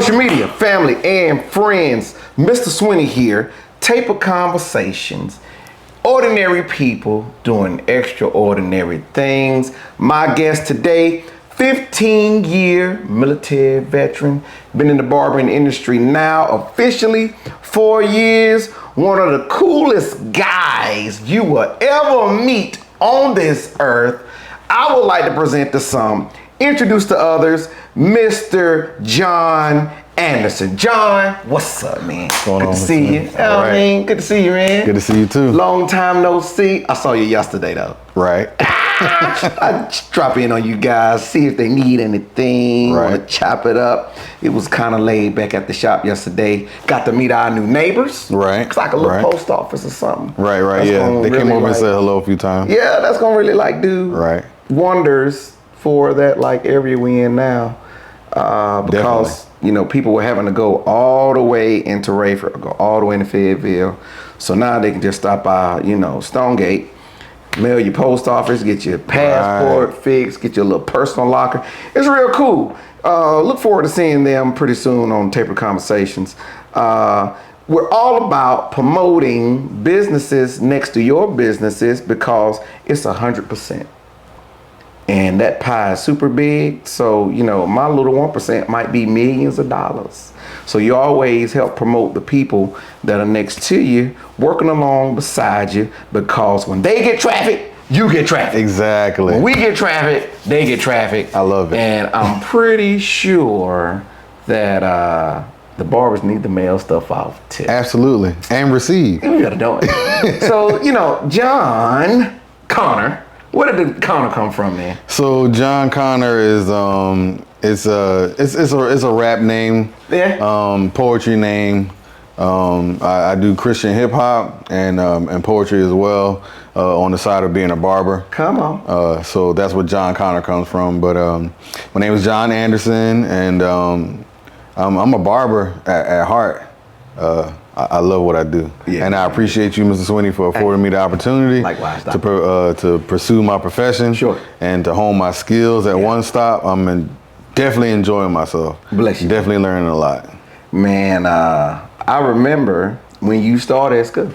Social media, family, and friends. Mr. Swinney here. Taper conversations. Ordinary people doing extraordinary things. My guest today, 15-year military veteran. Been in the barbering industry now officially 4 years. One of the coolest guys you will ever meet on this earth. I would like to present to some, introduce to others, Mr. John Anderson. John, what's up, man? Good to see you. I mean, good to see you, man. Good to see you too. Long time no see. I saw you yesterday though. Right. I just drop in on you guys, see if they need anything, want to chop it up. It was kind of laid back at the shop yesterday. Got to meet our new neighbors. Right. It's like a little post office or something. Right, That's yeah. They really came over and said hello a few times. Yeah, that's gonna really do wonders for that like area we in now. Because you know, people were having to go all the way into Raeford, go all the way into Fayetteville. So now they can just stop by, you know, Stonegate, mail your post office, get your passport fixed, get your little personal locker. It's real cool. Look forward to seeing them pretty soon on Taper Conversations. We're all about promoting businesses next to your businesses because it's 100%. And that pie is super big. So, you know, my little 1% might be millions of dollars. So you always help promote the people that are next to you, working along beside you, because when they get traffic, you get traffic. Exactly. When we get traffic, they get traffic. I love it. And I'm pretty sure that the barbers need to mail stuff off too. Absolutely. And receive. We gotta do it. So, you know, John Connor. Where did the Connor come from, man? So John Connor is it's a rap name. Yeah. Poetry name. I do Christian hip hop and poetry as well. On the side of being a barber. Come on. So that's what John Connor comes from. But my name is John Anderson, and I'm a barber at heart. I love what I do, and I appreciate you, Mr. Swinney, for affording me the opportunity to pursue my profession, and to hone my skills at one stop. I'm definitely enjoying myself. Bless you. Definitely learning a lot. Man, I remember when you started at school.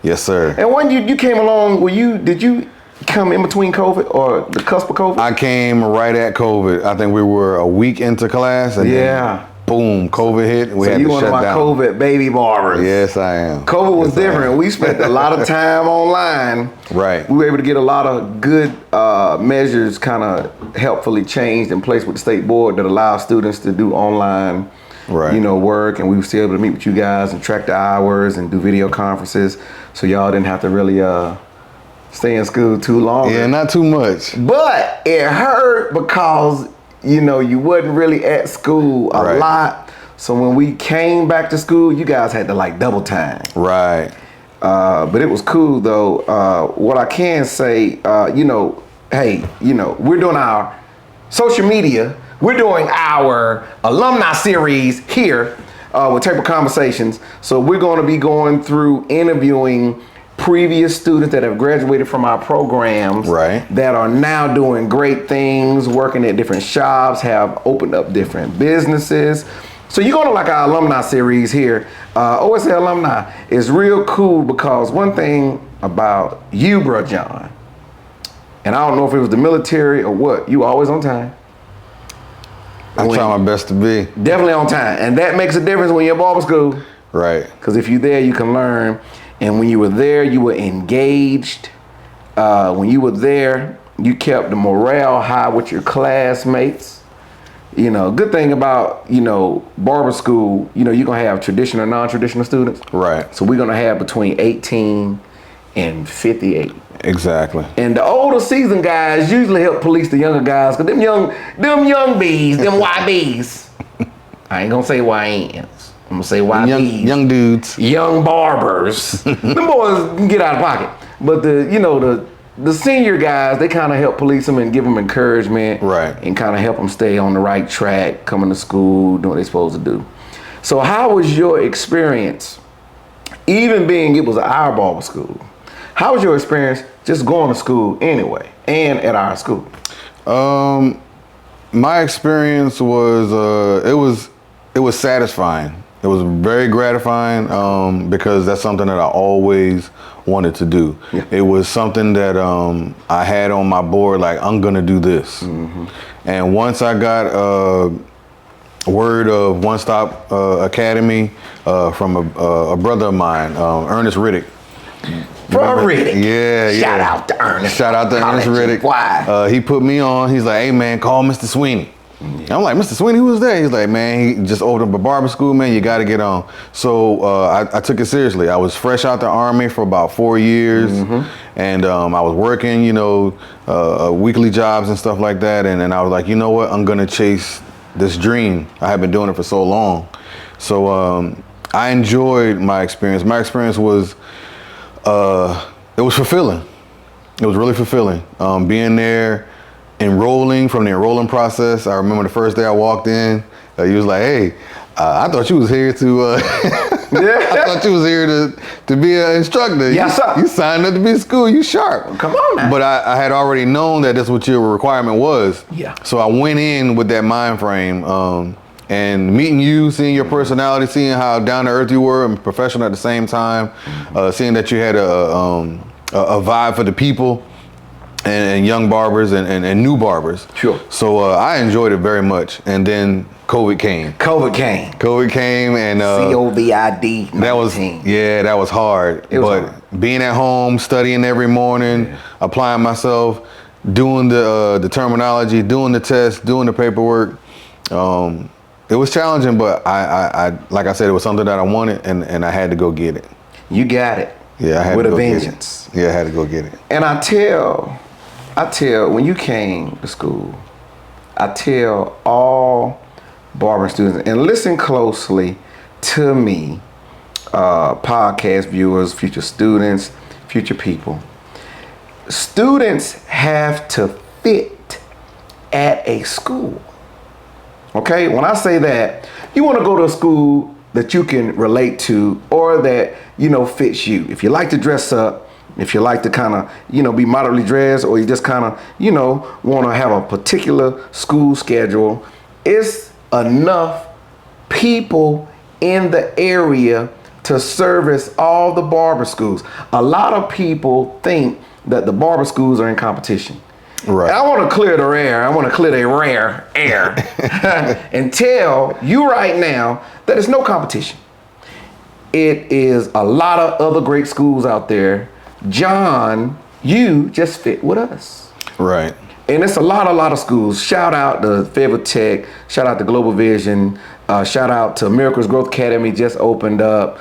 Yes, sir. And when you came along, did you come in between COVID or the cusp of COVID? I came right at COVID. I think we were a week into class, and then boom, COVID hit. We had to shut down. So you one of my COVID baby barbers. Yes, I am. COVID was different. We spent a lot of time online. Right. We were able to get a lot of good measures kind of helpfully changed in place with the state board that allows students to do online work. And we were still able to meet with you guys and track the hours and do video conferences. So y'all didn't have to really stay in school too long. Yeah, not too much. But it hurt because you know, you wasn't really at school a lot. So when we came back to school, you guys had to like double time. Right. But it was cool though. What I can say, you know, hey, you know, we're doing our social media. We're doing our alumni series here with Taper Conversations. So we're going to be going through interviewing previous students that have graduated from our programs that are now doing great things, working at different shops, have opened up different businesses. So you're going to like our alumni series here. OSA Alumni is real cool because one thing about you, bro, John, and I don't know if it was the military or what, you always on time. I try my best to be. Definitely on time. And that makes a difference when you're at barber school. Right. Because if you're there, you can learn. And when you were there, you were engaged. When you were there, you kept the morale high with your classmates. You know, good thing about, you know, barber school, you know, you're going to have traditional and non-traditional students. Right. So we're going to have between 18 and 58. Exactly. And the older seasoned guys usually help police the younger guys, because them young bees, them YBs, I ain't going to say YNs. I'm gonna say YBs. Young dudes. Young barbers. Them boys can get out of pocket. But the senior guys, they kind of help police them and give them encouragement. Right. And kind of help them stay on the right track, coming to school, doing what they're supposed to do. So how was your experience, even being it was our barber school, how was your experience just going to school anyway and at our school? My experience was, it was satisfying. It was very gratifying because that's something that I always wanted to do. Yeah. It was something that I had on my board, like, I'm gonna do this. Mm-hmm. And once I got word of One Stop Academy from a brother of mine, Ernest Riddick. Bro, Riddick. Yeah. Shout out to Ernest. Shout out to Ernest Riddick. Why? He put me on. He's like, hey, man, call Mr. Swinney. Yeah. I'm like, Mr. Swinney, who was that? He's like, man, he just opened up a barber school, man. You got to get on. So I took it seriously. I was fresh out the Army for about 4 years. Mm-hmm. And I was working, weekly jobs and stuff like that. And I was like, you know what? I'm going to chase this dream. I have been doing it for so long. So I enjoyed my experience. My experience was, it was fulfilling. It was really fulfilling. Being there, enrolling, from the enrolling process. I remember the first day I walked in, he was like, hey, I thought you was here to, I thought you was here to be an instructor. Yes, sir. You signed up to be in school, you sharp. Come on now. But I had already known that that's what your requirement was. Yeah. So I went in with that mind frame, and meeting you, seeing your personality, seeing how down to earth you were and professional at the same time, seeing that you had a vibe for the people and young barbers and new barbers. Sure. So I enjoyed it very much. And then COVID came. COVID came and COVID. That was hard. But being at home, studying every morning, applying myself, doing the terminology, doing the tests, doing the paperwork. It was challenging, but I like I said, it was something that I wanted, and I had to go get it. You got it. Yeah, I had with to go a vengeance. Get it. Yeah, I had to go get it. And I tell, when you came to school, I tell all barbering students, and listen closely to me, podcast viewers, future students, future people. Students have to fit at a school. Okay, when I say that, you want to go to a school that you can relate to or that, fits you. If you like to dress up, if you like to kind of, be moderately dressed, or you just kind of, want to have a particular school schedule, it's enough people in the area to service all the barber schools. A lot of people think that the barber schools are in competition. Right. And I want to clear the air. I want to clear the rare air and tell you right now that it's no competition. It is a lot of other great schools out there. John, you just fit with us. Right. And it's a lot of schools. Shout out to Fayetteville Tech. Shout out to Global Vision. Shout out to Miracles Growth Academy, just opened up.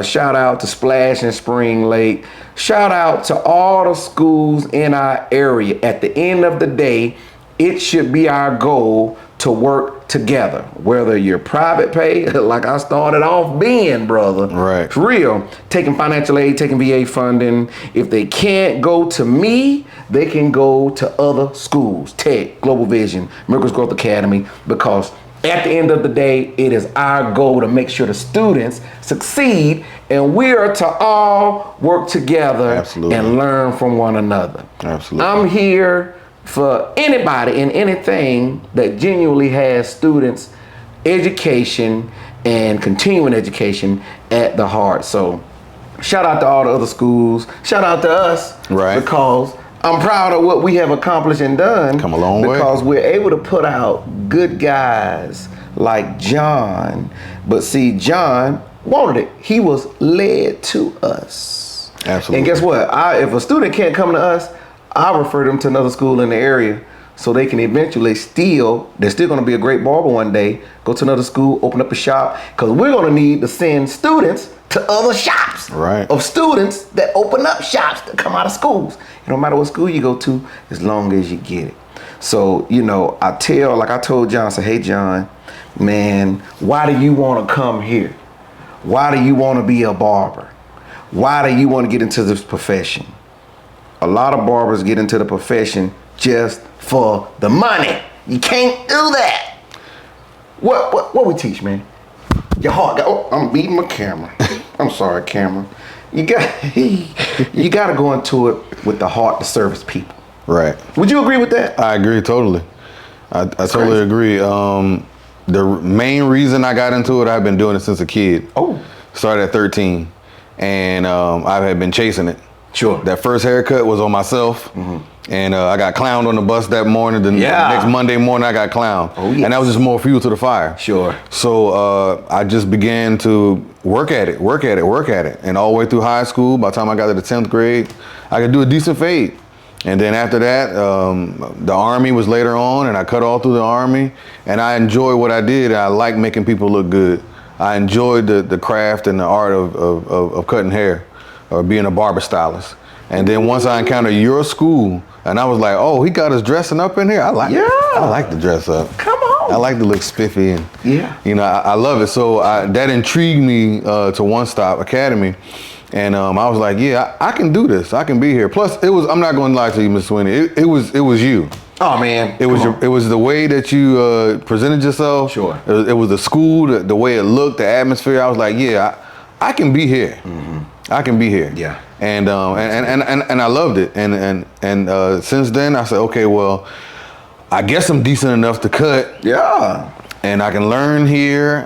Shout out to Splash and Spring Lake. Shout out to all the schools in our area. At the end of the day, it should be our goal to work together. Whether you're private pay, like I started off being, brother. Right. For real. Taking financial aid, taking VA funding. If they can't go to me, they can go to other schools. Tech, Global Vision, Miracles Growth Academy, because at the end of the day, it is our goal to make sure the students succeed, and we are to all work together. Absolutely. And learn from one another. Absolutely. I'm here for anybody and anything that genuinely has students' education and continuing education at the heart. So shout out to all the other schools. Shout out to us. Right. Because I'm proud of what we have accomplished and done. Come a long way. Because we're able to put out good guys like John. But see, John wanted it. He was led to us. Absolutely. And guess what? If a student can't come to us, I refer them to another school in the area so they can eventually they're still going to be a great barber one day, go to another school, open up a shop, because we're going to need to send students to other shops of students that open up shops that come out of schools. It don't matter what school you go to, as long as you get it. So, like I told John, I said, hey, John, man, why do you want to come here? Why do you want to be a barber? Why do you want to get into this profession? A lot of barbers get into the profession just for the money. You can't do that. What we teach, man? Your heart. I'm beating my camera. I'm sorry, camera. You got to go into it with the heart to service people. Right. Would you agree with that? I agree totally. I totally agree. the main reason I got into it, I've been doing it since a kid. Oh. Started at 13. And I had been chasing it. Sure. That first haircut was on myself. And I got clowned on the bus that morning. The next Monday morning, I got clowned. Oh, yes. And that was just more fuel to the fire. Sure. So I just began to work at it. And all the way through high school, by the time I got to the 10th grade, I could do a decent fade. And then after that, the Army was later on, and I cut all through the Army. And I enjoyed what I did. I like making people look good. I enjoyed the craft and the art of cutting hair, or being a barber stylist. And then once I encountered your school, and I was like, oh, he got us dressing up in here. I like to dress up. Come on. I like to look spiffy, and yeah, I love it. So that intrigued me to One Stop Academy. And I was like, yeah, I can do this. I can be here. Plus, I'm not going to lie to you, Ms. Swinney. It was you. Oh man, it was the way that you presented yourself. Sure. It was the school, the way it looked, the atmosphere. I was like, yeah, I can be here. I can be here. Yeah. And I loved it. And since then, I said, okay, well, I guess I'm decent enough to cut. Yeah. And I can learn here.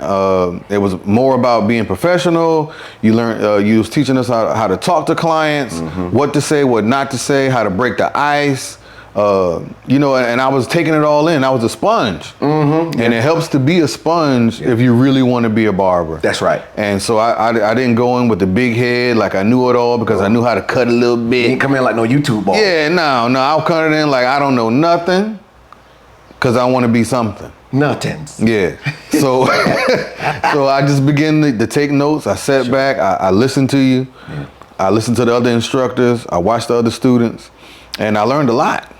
It was more about being professional. You learn. You was teaching us how to talk to clients, what to say, what not to say, how to break the ice. And I was taking it all in. I was a sponge. And it helps to be a sponge if you really want to be a barber. That's right. And so I didn't go in with the big head like I knew it all, because I knew how to cut a little bit. You didn't come in like no YouTube barber. Yeah, no. I'll cut it in like I don't know nothing, because I want to be something. Nothings. Yeah. So so I just began to take notes. I sat back. I listened to you. Yeah. I listened to the other instructors. I watched the other students. And I learned a lot.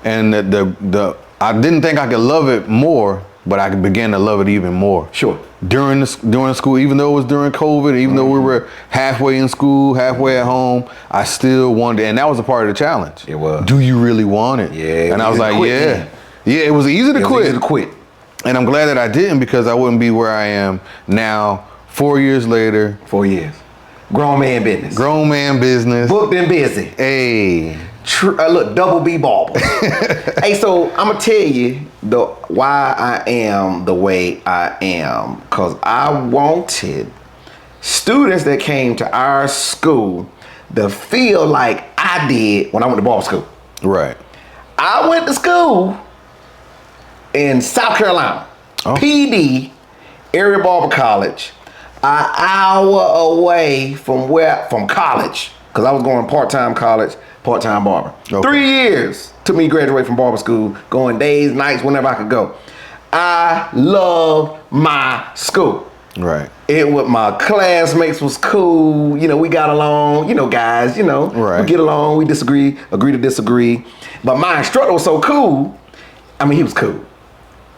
And I didn't think I could love it more, but I began to love it even more. Sure. During school, even though it was during COVID, even though we were halfway in school, halfway at home, I still wanted it. And that was a part of the challenge. It was. Do you really want it? Yeah. And I was like, yeah. Yeah, it was easy to quit. Easy to quit. And I'm glad that I didn't, because I wouldn't be where I am now, 4 years later. 4 years. Grown man business. Grown man business. Booked and busy. Hey. Look, double B barber. Hey, so I'm gonna tell you why I am the way I am, because I wanted students that came to our school to feel like I did when I went to barber school. Right. I went to school in South Carolina, PD, Area Barber College, an hour away from college, because I was going part-time college, part-time barber. Okay. 3 years took me to graduate from barber school, going days, nights, whenever I could go. I love my school. Right. It with my classmates was cool. We got along. Guys. Right. We get along. We disagree. Agree to disagree. But my instructor was so cool. I mean, he was cool.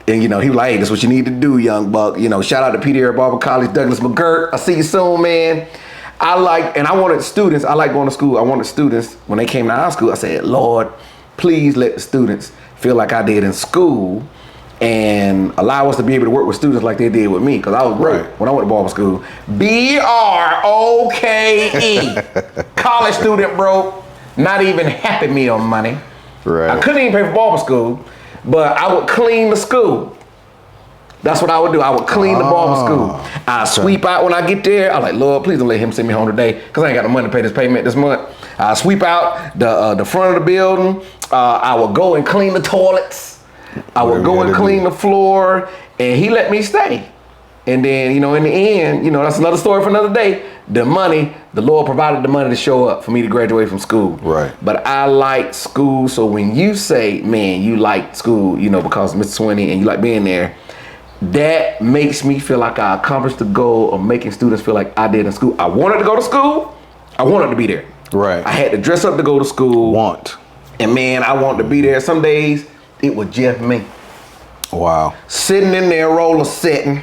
And he was like, hey, this is what you need to do, young buck. Shout out to PD Area Barber College, Douglas McGirt. I'll see you soon, man. I wanted students. I like going to school. I wanted students, when they came to our school, I said, Lord, please let the students feel like I did in school, and allow us to be able to work with students like they did with me, because I was broke when I went to barber school. BROKE. College student broke, not even Happy Meal money. Right. I couldn't even pay for barber school, but I would clean the school. That's what I would do. I would clean the barber school. I sweep out when I get there. I like, Lord, please don't let him send me home today, because I ain't got the money to pay this payment this month. I sweep out the front of the building. I would go and clean the toilets. I would go and clean the floor, and he let me stay. And then, in the end, that's another story for another day. The Lord provided the money to show up for me to graduate from school. Right. But I like school, so when you say, man, you like school, because Mr. Swinney and you like being there, that makes me feel like I accomplished the goal of making students feel like I did in school. I wanted to go to school. I wanted to be there. Right. I had to dress up to go to school. And man, I wanted to be there. Some days, it was just me. Wow. Sitting in there roller setting.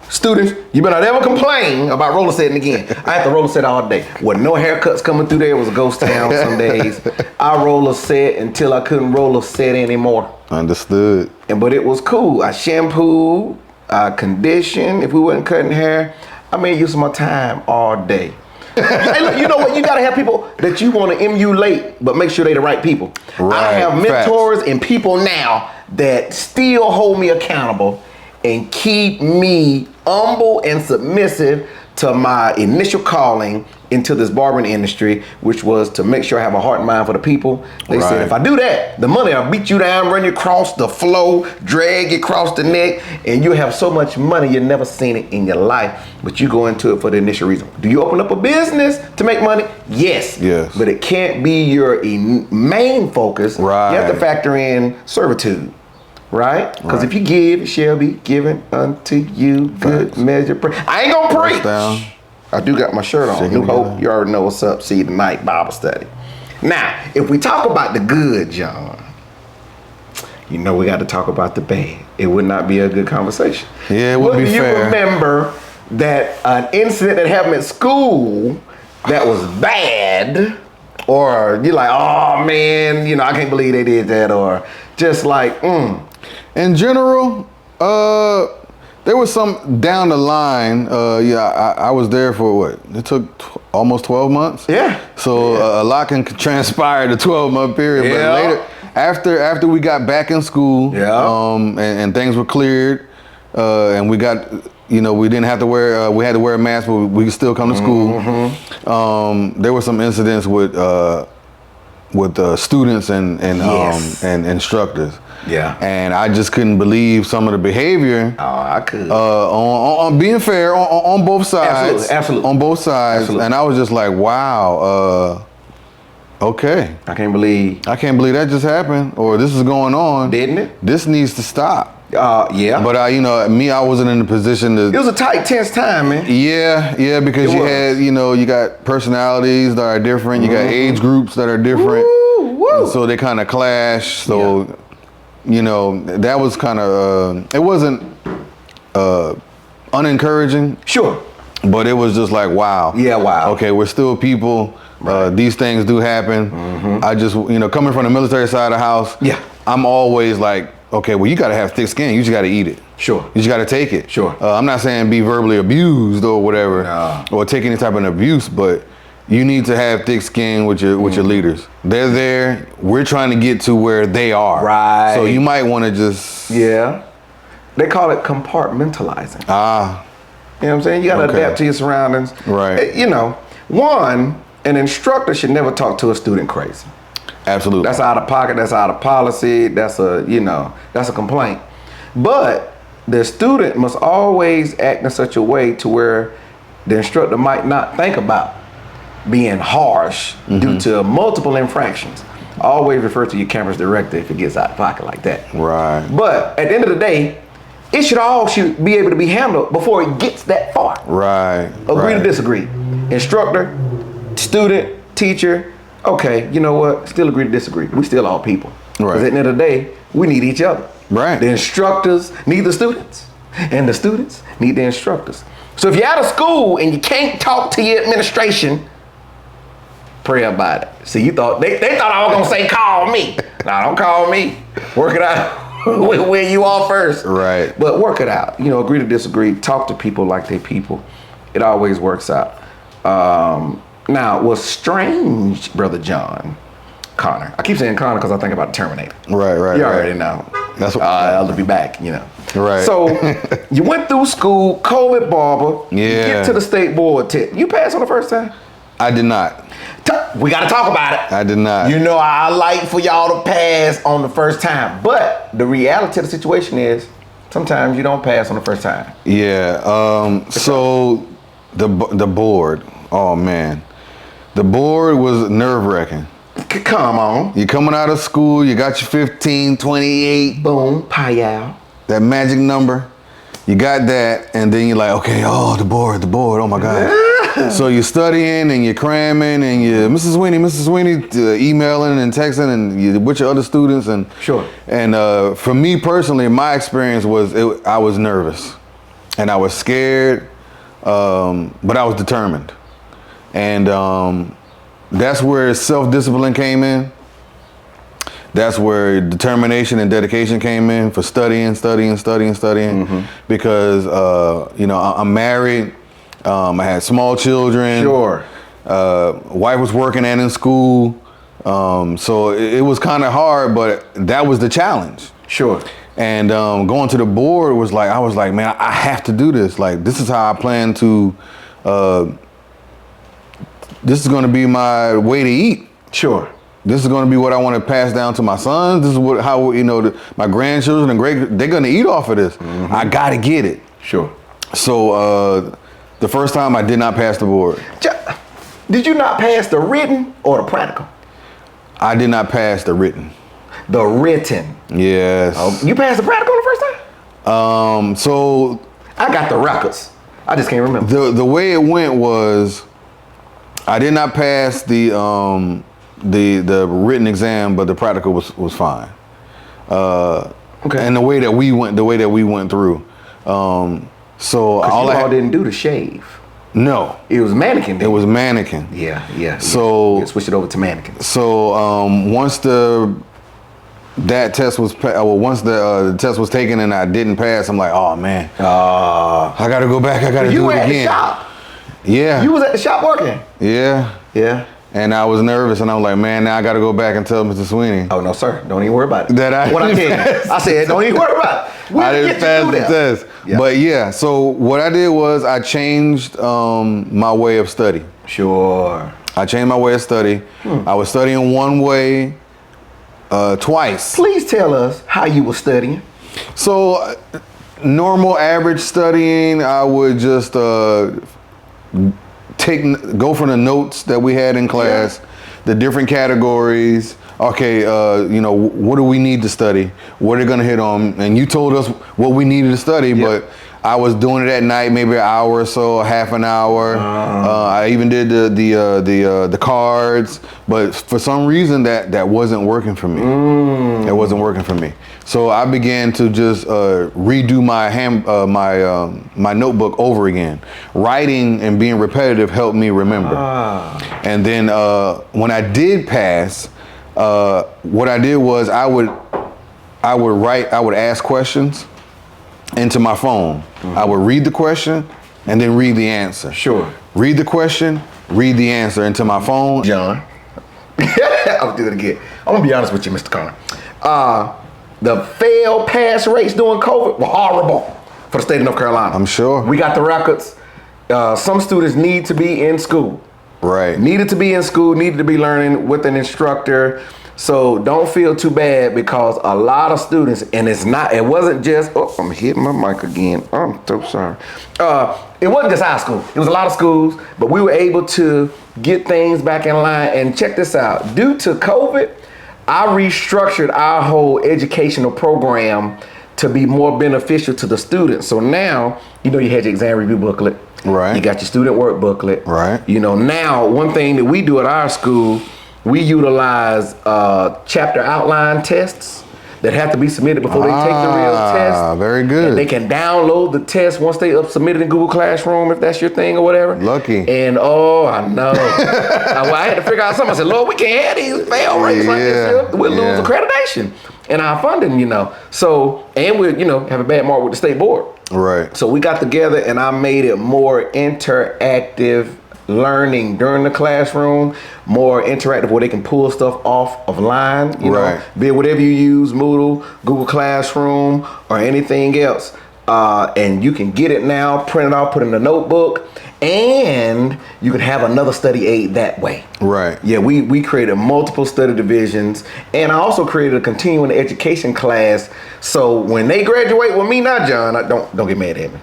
Students, you better not ever complain about roller setting again. I had to roller set all day. With no haircuts coming through there, it was a ghost town some days. I roller set until I couldn't roller set anymore. Understood. But it was cool. I shampooed, I conditioned. If we wasn't cutting hair, I made use of my time all day. Hey, look, you know what? You gotta have people that you want to emulate, but make sure they the right people. Right. I have mentors and people now that still hold me accountable and keep me humble and submissive to my initial calling into this barbering industry, which was to make sure I have a heart and mind for the people. They said, if I do that, the money will beat you down, run you across the floor, drag you across the neck, and you have so much money you've never seen it in your life, but you go into it for the initial reason. Do you open up a business to make money? Yes. Yes. But it can't be your main focus. Right. You have to factor in servitude. Right? Because if you give, it shall be given unto you. Good measure. I ain't gonna preach. Down. I do got my shirt on. New Hope. You already know what's up. See you tonight, Bible study. Now, if we talk about the good, John, you know we got to talk about the bad. It would not be a good conversation. Yeah, it would be fair. Do you remember that an incident that happened at school that was bad? Or you're like, oh man, you know, I can't believe they did that. Or just like, In general, there was some down the line. I was there for what? It took almost 12 months. Yeah. So a lot can transpire the 12-month period. Yeah. But later, after we got back in school, and things were cleared, and we got, you know, we didn't have to wear, we had to wear a mask, but we could still come to school. There were some incidents with students and instructors. Yeah. And I just couldn't believe some of the behavior. Oh, I could. On being fair on both sides. Absolutely. On both sides. Absolutely. And I was just like, wow, okay. I can't believe that just happened, or this is going on. Didn't it? This needs to stop. Yeah. But I wasn't in the position to. It was a tight, tense time, man. Yeah, because you got personalities that are different. You got age groups that are different. Woo. So they kind of clash. So, that was kind of, it wasn't unencouraging. Sure. But it was just like, wow. Yeah, wow. Okay, we're still people. Right. These things do happen. I just, coming from the military side of the house, I'm always like, okay, well, you got to have thick skin. You just got to eat it. Sure. You just got to take it. Sure. I'm not saying be verbally abused or whatever, or take any type of abuse, but you need to have thick skin with your leaders. They're there. We're trying to get to where they are. Right. So you might want to just. Yeah. They call it compartmentalizing. You know what I'm saying? You got to adapt to your surroundings. Right. An instructor should never talk to a student crazy. Absolutely. That's out of pocket. That's out of policy. That's a complaint. But the student must always act in such a way to where the instructor might not think about being harsh due to multiple infractions. Always refer to your campus director if it gets out of pocket like that. Right. But at the end of the day, it should be able to be handled before it gets that far. Right. Agree to disagree. Instructor, student, teacher, okay, you know what? Still agree to disagree. We still all people. Right. Because at the end of the day, we need each other. Right. The instructors need the students, and the students need the instructors. So if you're out of school and you can't talk to your administration, pray about it. See, you thought they thought I was gonna say call me. Nah, don't call me. Work it out where you are first. Right. But work it out. Agree to disagree. Talk to people like they people. It always works out. Now, what's strange, Brother John, Connor. I keep saying Connor because I think about Terminator. Right. You already know. That's what I'll be back, Right. So you went through school, COVID barber. Yeah. You get to the state board test. You passed on the first time? I did not. We got to talk about it. I did not. I like for y'all to pass on the first time. But the reality of the situation is sometimes you don't pass on the first time. Yeah. So the board, oh man. The board was nerve-wracking. Come on. You're coming out of school, you got your 15, 28. Boom, pie-out. That magic number. You got that, and then you're like, okay, the board, oh my God. So you're studying and you're cramming and you're Mrs. Swinney, emailing and texting and you're with your other students. And sure. And for me personally, my experience was I was nervous and I was scared, but I was determined. And that's where self-discipline came in. That's where determination and dedication came in for studying. Because, I'm married. I had small children. Sure. Wife was working and in school. So it was kind of hard, but that was the challenge. Sure. And going to the board was like, I was like, man, I have to do this. Like, this is how I plan to, this is going to be my way to eat. Sure. This is going to be what I want to pass down to my sons. This is how my grandchildren and they're going to eat off of this. Mm-hmm. I got to get it. Sure. So the first time I did not pass the board. Did you not pass the written or the practical? I did not pass the written. The written. Yes. Oh, you passed the practical the first time? So I got the records. I just can't remember. The way it went was, I did not pass the written exam, but the practical was fine. Okay. And the way that we went through. So all didn't do the shave. No. It was mannequin. Then. It was mannequin. Yeah. So switch it over to mannequin. So once the test was taken and I didn't pass, I'm like, oh man, I gotta go back. I gotta do it again. You were at the shop. Yeah. You was at the shop working. Yeah. Yeah. And I was nervous, and I was like, man, now I got to go back and tell Mr. Swinney. Oh, no, sir. Don't even worry about it. What I did. I said, don't even worry about it. I didn't pass the test. Yeah. But yeah, so what I did was I changed my way of study. Sure. I changed my way of study. I was studying one way twice. From tell us how you were studying. So normal average studying, I would just go from the notes that we had in class, the different categories. Okay, what do we need to study? What are they gonna hit on? And you told us what we needed to study, but I was doing it at night, maybe an hour or so, half an hour. I even did the cards, but for some reason that wasn't working for me. It wasn't working for me. So I began to just redo my notebook over again. Writing and being repetitive helped me remember. And then when I did pass, what I did was I would ask questions into my phone. I would read the question and then read the answer. Sure. Read the question, read the answer into my phone. John, I'll do it again. I'm gonna be honest with you, Mr. Connor. The fail pass rates during COVID were horrible for the state of North Carolina. I'm sure. We got the records. Some students need to be in school. Right. Needed to be in school, needed to be learning with an instructor. So don't feel too bad, because a lot of students, and it wasn't just, I'm hitting my mic again. I'm so sorry. It wasn't just our school. It was a lot of schools, but we were able to get things back in line. And check this out. Due to COVID, I restructured our whole educational program to be more beneficial to the students. So now, you had your exam review booklet. Right. You got your student work booklet. Right. Now one thing that we do at our school, we utilize chapter outline tests that have to be submitted before they take the real test. Very good. And they can download the test once they submitted in Google Classroom, if that's your thing or whatever. Lucky. And I know. I had to figure out something. I said, Lord, we can't have these fail rates like this. We'll lose accreditation and our funding, So, and we'll, have a bad mark with the state board. Right. So we got together and I made it more interactive learning during the classroom, more interactive where they can pull stuff off of line, be it whatever you use, Moodle, Google Classroom, or anything else. And you can get it now, print it out, put it in a notebook, and you can have another study aid that way. Right. Yeah, we created multiple study divisions, and I also created a continuing education class. So when they graduate with me now, John, don't get mad at me.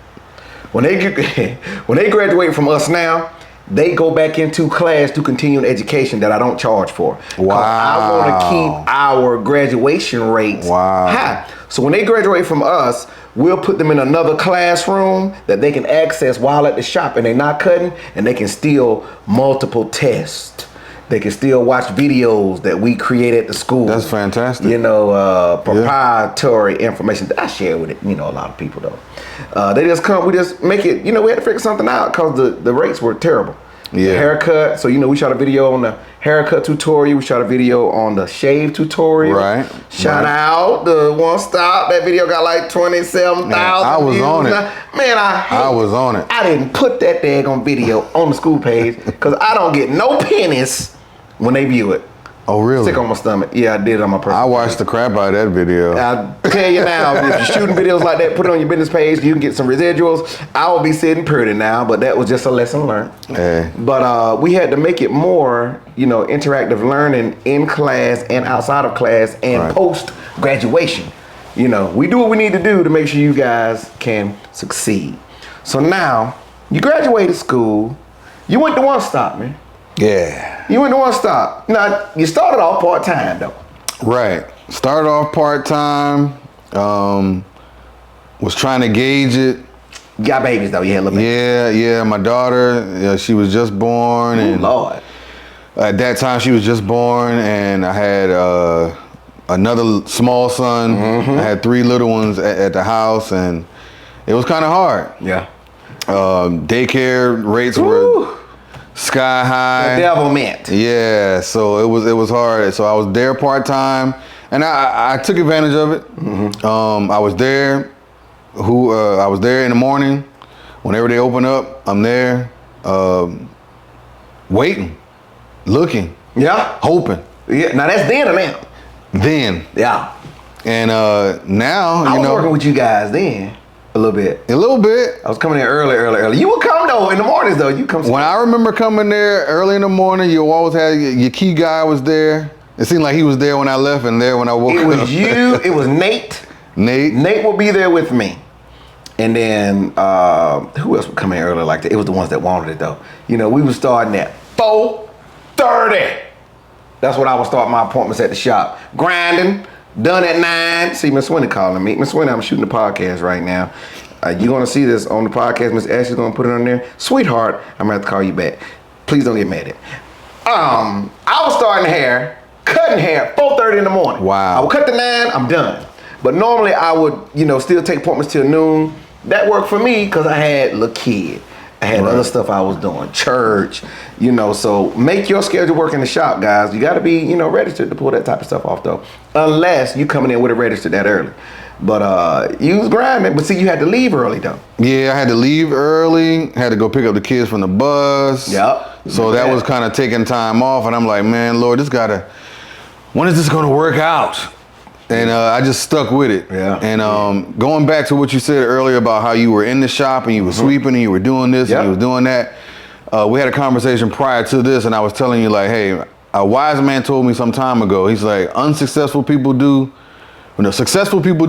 When they graduate from us now, they go back into class to continuing education that I don't charge for. Wow. I want to keep our graduation rates high. So when they graduate from us, we'll put them in another classroom that they can access while at the shop, and they're not cutting, and they can steal multiple tests. They can still watch videos that we create at the school. That's fantastic. Proprietary information that I share with a lot of people though. They just come, we just make it, we had to figure something out because the rates were terrible. Yeah. The haircut, so we shot a video on the haircut tutorial, we shot a video on the shave tutorial. Right. Shout out the One Stop. That video got like 27,000 I was views. on it. Man, I was on it. I didn't put that daggone video on the school page because I don't get no pennies when they view it. Oh, really? Sick on my stomach. Yeah, I did it on my personal I watched the crap out of that video. I tell you now, if you're shooting videos like that, put it on your business page. You can get some residuals. I will be sitting pretty now, but that was just a lesson learned. Hey. But we had to make it more, interactive learning in class and outside of class and post graduation. We do what we need to do to make sure you guys can succeed. So now you graduated school. You went to One Stop, man. Yeah. You went to One Stop. Now, you started off part-time, though. Right. Started off part-time. Was trying to gauge it. You got babies, though. You had little babies. Yeah. My daughter, she was just born. And Lord. At that time, she was just born, and I had another small son. I had 3 little ones at the house, and it was kind of hard. Yeah. Daycare rates were sky high. The devil meant. Yeah, so it was hard. So I was there part-time, and I took advantage of it. I was there. I was there in the morning. Whenever they open up, I'm there, waiting, looking, hoping. Yeah. Now that's then or now? Then. Yeah. And now, I was working with you guys then. A little bit. A little bit. I was coming in early. You would come though in the mornings though. You come. When I remember coming there early in the morning, you always had your key guy was there. It seemed like he was there when I left and there when I woke up. It was you. It was Nate. Nate would be there with me. And then who else would come in early like that? It was the ones that wanted it though. We was starting at 4:30. That's when I would start my appointments at the shop. Grinding. Done at 9. See Miss Swinney calling me. Miss Swinney, I'm shooting the podcast right now. You're going to see this on the podcast. Miss Ashley's going to put it on there. Sweetheart, I'm going to have to call you back. Please don't get mad at it. I was starting cutting hair, 4:30 in the morning. Wow. I would cut to 9, I'm done. But normally I would, still take appointments till noon. That worked for me because I had a little kid. I had other stuff I was doing, church, so make your schedule work in the shop, guys. You got to be, registered to pull that type of stuff off, though, unless you coming in with it registered that early. But you was grinding, but see, you had to leave early, though. Yeah, I had to leave early, had to go pick up the kids from the bus. Yep. So that was kind of taking time off, and I'm like, man, Lord, when is this going to work out? And I just stuck with it. Yeah. And going back to what you said earlier about how you were in the shop and you were sweeping and you were doing this and you were doing that. We had a conversation prior to this, and I was telling you like, hey, a wise man told me some time ago, he's like, successful people do what unsuccessful people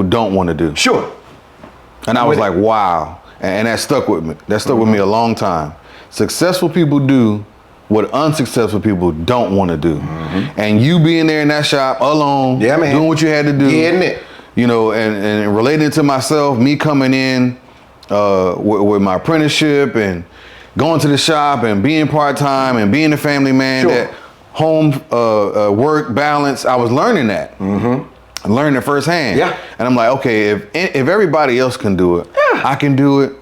don't want to do. Sure. And I was like, wow. And that stuck with me. That stuck with me a long time. Successful people do what unsuccessful people don't want to do. And you being there in that shop alone, doing what you had to do, getting it. And relating to myself, me coming in with my apprenticeship and going to the shop and being part-time and being a family man, that home work balance, I was learning that. I learned it firsthand. Yeah. And I'm like, okay, if everybody else can do it, I can do it.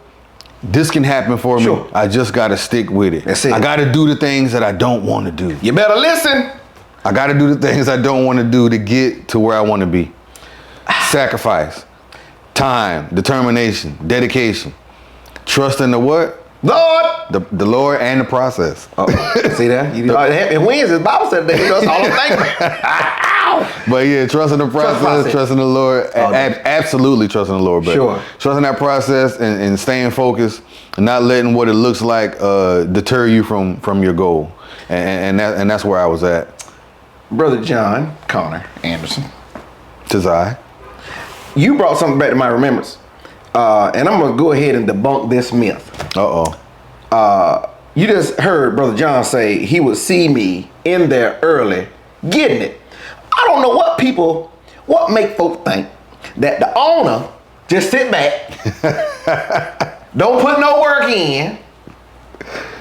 This can happen for me. I just got to stick with it. That's it. I got to do the things that I don't want to do. You better listen. I got to do the things I don't want to do to get to where I want to be. Sacrifice, time, determination, dedication, trust in the what? Lord. The Lord and the process. See that? It wins. His Bible said that. That's all I'm thinking. But yeah, trusting the process, trusting the Lord, absolutely trusting the Lord. But trusting that process and staying focused, and not letting what it looks like deter you from your goal. And that's where I was at. Brother John Connor Anderson. Tis I. You brought something back to my remembrance. And I'm going to go ahead and debunk this myth. You just heard Brother John say he would see me in there early getting it. I don't know what make folk think that the owner just sit back, don't put no work in.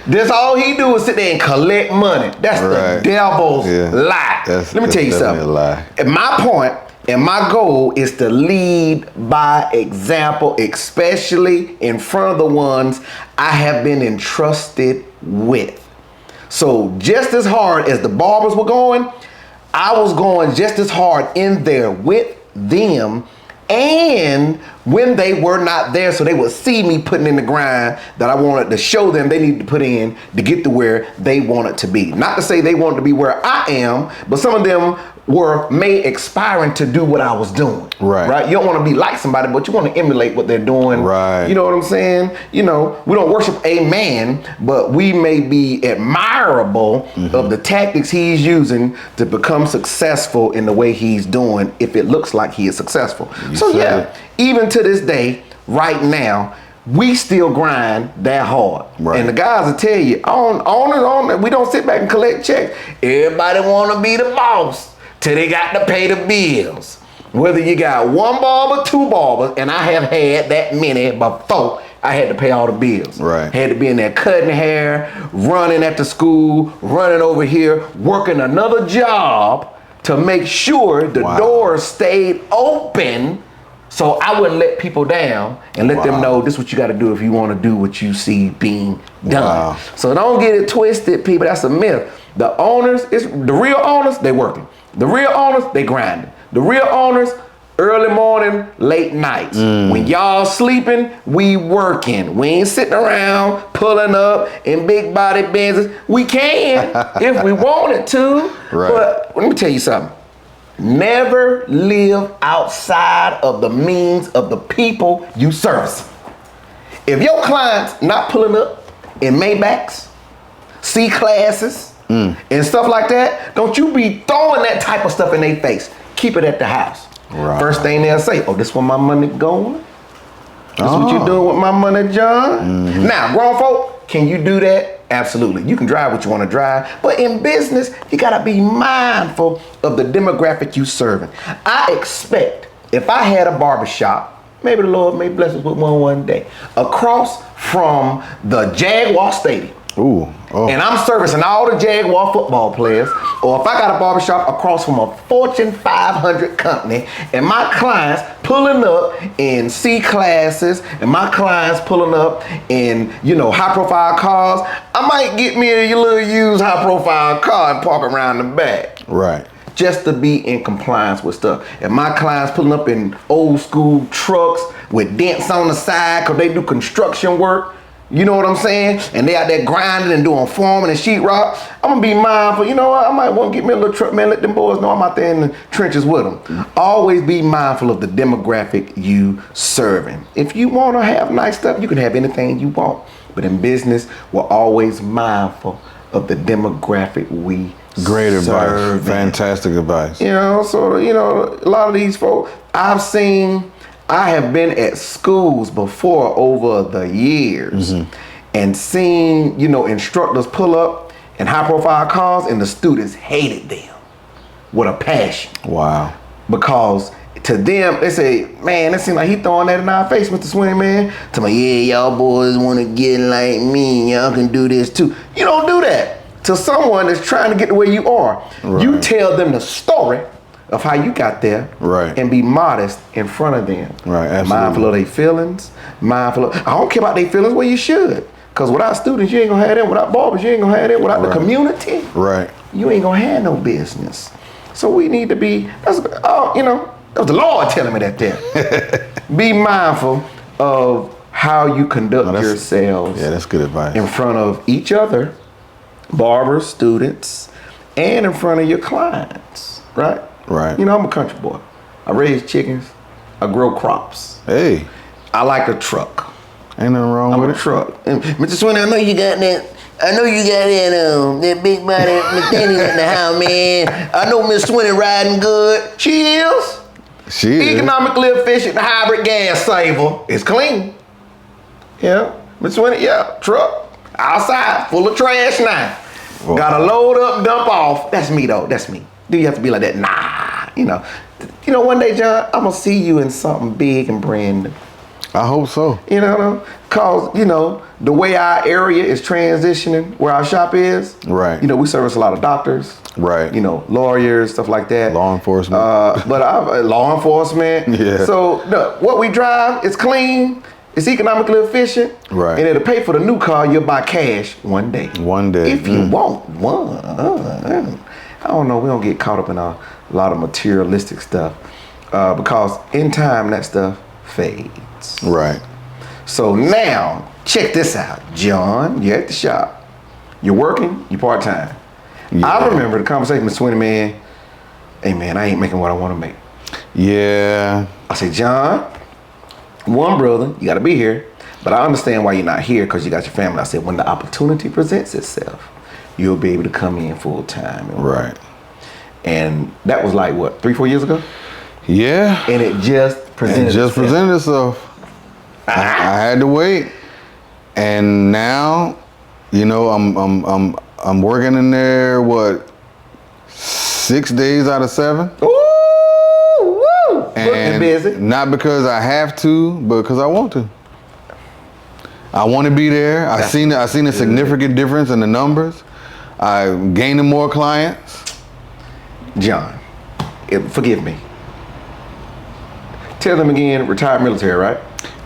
This all he do is sit there and collect money. That's the devil's lie. Let me tell you something. My point and my goal is to lead by example, especially in front of the ones I have been entrusted with. So just as hard as the barbers were going, I was going just as hard in there with them And when they were not there, so they would see me putting in the grind that I wanted to show them they need to put in to get to where they wanted to be. Not to say they wanted to be where I am, but some of them were aspiring to do what I was doing. Right. You don't want to be like somebody, but you want to emulate what they're doing. Right. You know what I'm saying? You know, we don't worship a man, but we may be admirable of the tactics he's using to become successful in the way he's doing, if it looks like he is successful. Even to this day, right now, we still grind that hard. Right. And the guys will tell you, on, we don't sit back and collect checks. Everybody want to be the boss till they got to pay the bills. Whether you got one barber, two barbers, and I have had that many before I had to pay all the bills. Right. Had to be in there cutting hair, running at the school, running over here, working another job to make sure the doors stayed open, so I wouldn't let people down and let them know this is what you got to do if you want to do what you see being done. So don't get it twisted, people. That's a myth. The owners, the real owners, they working. The real owners, they grinding. The real owners, early morning, late nights. When y'all sleeping, we working. We ain't sitting around pulling up in big body Benzes. We can if we wanted to. But let me tell you something. Never live outside of the means of the people you service. If your client's not pulling up in Maybachs, C-classes, and stuff like that, don't you be throwing that type of stuff in their face. Keep it at the house. First thing they'll say, oh, this where my money going? This what you doing with my money, John? Now, grown folk, can you do that? Absolutely. You can drive what you want to drive, but in business, you gotta be mindful of the demographic you serving. I expect if I had a barbershop, maybe the Lord may bless us with one day, across from the Jaguar Stadium. And I'm servicing all the Jaguar football players, or if I got a barbershop across from a Fortune 500 company and my clients pulling up in C-classes and my clients pulling up in, you know, high profile cars, I might get me a little used high profile car and park around the back. Just to be in compliance with stuff. And my clients pulling up in old school trucks with dents on the side because they do construction work. You know what I'm saying? And they out there grinding and doing forming and sheetrock. I'm gonna be mindful. You know what? I might want to get me a little truck, man. Let them boys know I'm out there in the trenches with them. Always be mindful of the demographic you serving. If you want to have nice stuff, you can have anything you want. But in business, we're always mindful of the demographic we Great serving. Advice. Fantastic advice. You know, so, you know, a lot of these folks, I have been at schools before over the years and seen, you know, instructors pull up in high profile cars and the students hated them with a passion. Because to them, they say, man, it seems like he throwing that in our face, Mr. Swinney, man. Tell me, yeah, y'all boys want to get like me. Y'all can do this too. You don't do that to someone that's trying to get to where you are. You tell them the story of how you got there, and be modest in front of them. Mindful of their feelings, I don't care about their feelings, well, you should. Because without students, you ain't gonna have them. Without barbers, you ain't gonna have them. Without the community, you ain't gonna have no business. So we need to be, you know, that was the Lord telling me that there. Be mindful of how you conduct yourselves. That's good advice. In front of each other, barbers, students, and in front of your clients, right? You know, I'm a country boy. I raise chickens. I grow crops. Hey. I like a truck. Ain't nothing wrong with a truck. And Mr. Swinney, I know you got that big body Mercedes in the house, man. I know Miss Swinney riding good. She is. Economically efficient hybrid gas saver. It's clean. Yeah. Miss Swinney, truck. Outside, full of trash now. Gotta load up, dump off. That's me though. That's me. Do you have to be like that? Nah, you know, one day, John, I'm gonna see you in something big and brand new. I hope so. You know, cause you know the way our area is transitioning, where our shop is. You know, we service a lot of doctors. You know, lawyers, stuff like that. Law enforcement. Law enforcement. So what we drive is clean. It's economically efficient. And it'll pay for the new car you'll buy cash one day. If you want one. I don't know, we don't get caught up in a lot of materialistic stuff. because in time that stuff fades. Right. So now, check this out. John, you're at the shop. You're working, you're part-time. Yeah. I remember the conversation with Swinney, man. Hey, man, I ain't making what I want to make. Yeah. I said, John, one brother, you got to be here. But I understand why you're not here because you got your family. I said, when the opportunity presents itself, you'll be able to come in full-time. Right. And that was like, what, 3-4 years ago? Yeah. And it just presented itself. I had to wait. And now, you know, I'm working in there, 6 days out of 7. Ooh, woo! And busy. Not because I have to, but because I want to. I want to be there. I seen a significant difference in the numbers. I'm gaining more clients. John, forgive me. Tell them again, retired military, right?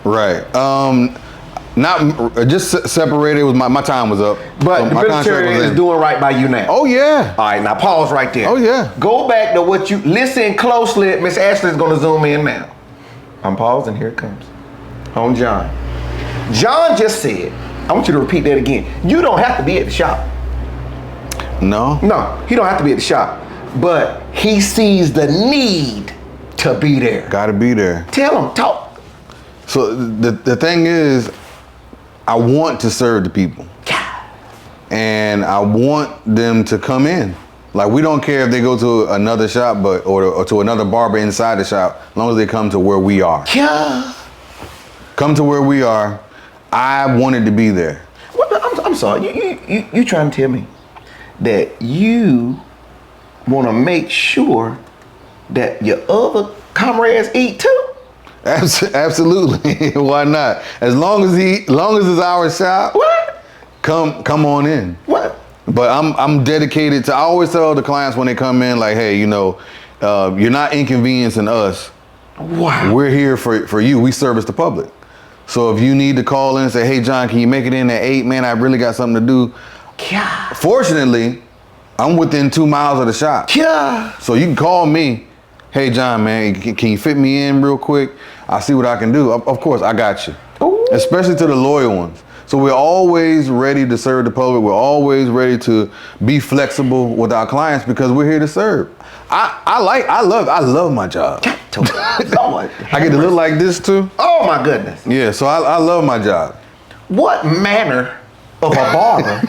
Right. Not just separated. Was my time was up. But the military is doing right by you now. Oh yeah. All right, now pause right there. Oh yeah. Go back to what you listen closely. Miss Ashley's going to zoom in now. I'm pausing. Here it comes. On John. John just said, I want you to repeat that again. You don't have to be at the shop. No. No, he don't have to be at the shop. But he sees the need to be there. Gotta be there. Tell him, talk. So the thing is, I want to serve the people. And I want them to come in. Like, we don't care if they go to another shop or to another barber inside the shop, as long as they come to where we are. Yeah. Come to where we are. I wanted to be there. Well, I'm sorry. You trying to tell me that you want to make sure that your other comrades eat too? Absolutely. Why not? As long as it's our shop. What? Come on in. What? But I'm dedicated to. I always tell the clients when they come in, like, hey, you know, you're not inconveniencing us. Wow. We're here for you. We service the public. So if you need to call in and say, hey, John, can you make it in at 8? Man, I really got something to do. Yeah. Fortunately, I'm within 2 miles of the shop. Yeah. So you can call me. Hey, John, man, can you fit me in real quick? I'll see what I can do. Of course, I got you. Ooh. Especially to the loyal ones. So we're always ready to serve the public. We're always ready to be flexible with our clients because we're here to serve. I love my job. Lord, I get to look like this too. Oh my goodness. Yeah, so I love my job. What manner of a barber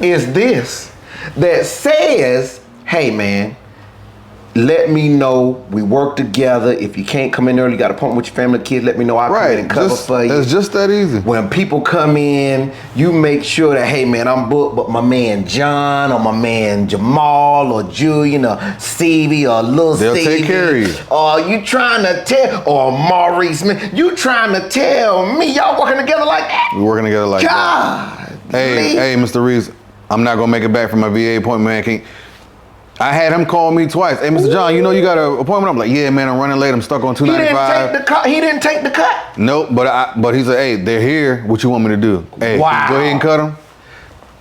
is this that says, hey man, let me know, we work together. If you can't come in early, you got an appointment with your family, kids, let me know. I'll come in and cover for you. It's just that easy. When people come in, you make sure that, hey man, I'm booked, but my man John or my man Jamal or Julian or Stevie or Lil They'll Stevie. take care of you. Or you trying to tell, or Maurice, man, you trying to tell me y'all working together like that? We're working together like that. God. Hey, Mr. Reeves, I'm not gonna make it back from my VA appointment, man. I had him call me twice. Hey, Mr. John, you know you got an appointment? I'm like, yeah, man, I'm running late. I'm stuck on 295. He didn't take the cut. Nope, but he said, hey, they're here. What you want me to do? Hey, wow. Go ahead and cut them.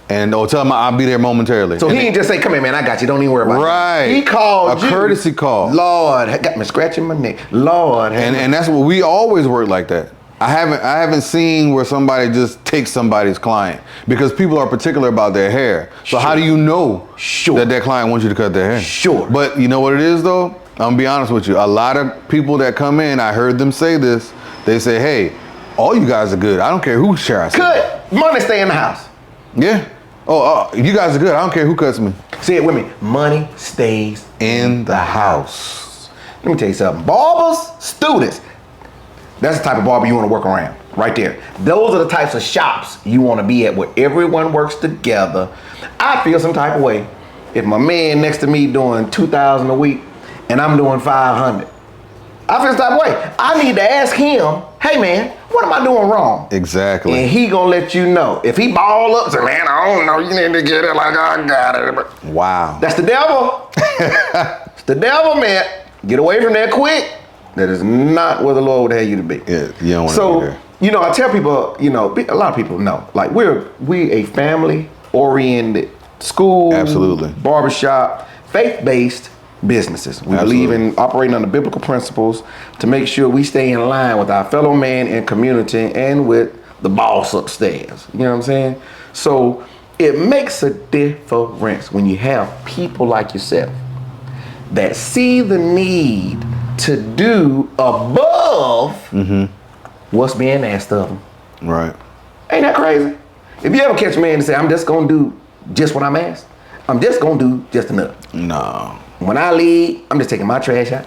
And tell him I'll be there momentarily. So he didn't just say, come here, man, I got you. Don't even worry about it. Right. He called a courtesy call. Lord, got me scratching my neck. Lord. And that's what we always work like that. I haven't seen where somebody just takes somebody's client because people are particular about their hair. So how do you know that their client wants you to cut their hair? Sure. But you know what it is though? I'm gonna be honest with you. A lot of people that come in, I heard them say this. They say, hey, all you guys are good. I don't care whose hair I see. Good. Money stay in the house. Yeah. Oh, you guys are good. I don't care who cuts me. Say it with me. Money stays in the house. Let me tell you something. Barbers, students. That's the type of barber you want to work around, right there. Those are the types of shops you want to be at where everyone works together. I feel some type of way if my man next to me doing $2,000 a week and I'm doing $500. I feel some type of way. I need to ask him, hey man, what am I doing wrong? Exactly. And he gonna let you know. If he ball up, say, man, I don't know, you need to get it like I got it. Wow. That's the devil. It's the devil, man. Get away from that quick. That is not where the Lord would have you to be. Yeah, you don't want to be there. You know, I tell people, you know, a lot of people know, like we a family-oriented school, absolutely, barbershop, faith-based, businesses. We believe in operating under biblical principles to make sure we stay in line with our fellow man and community and with the boss upstairs. You know what I'm saying? So it makes a difference when you have people like yourself that see the need to do above what's being asked of them. Right. Ain't that crazy? If you ever catch a man and say, I'm just gonna do just what I'm asked, I'm just gonna do just enough. No. When I leave, I'm just taking my trash out.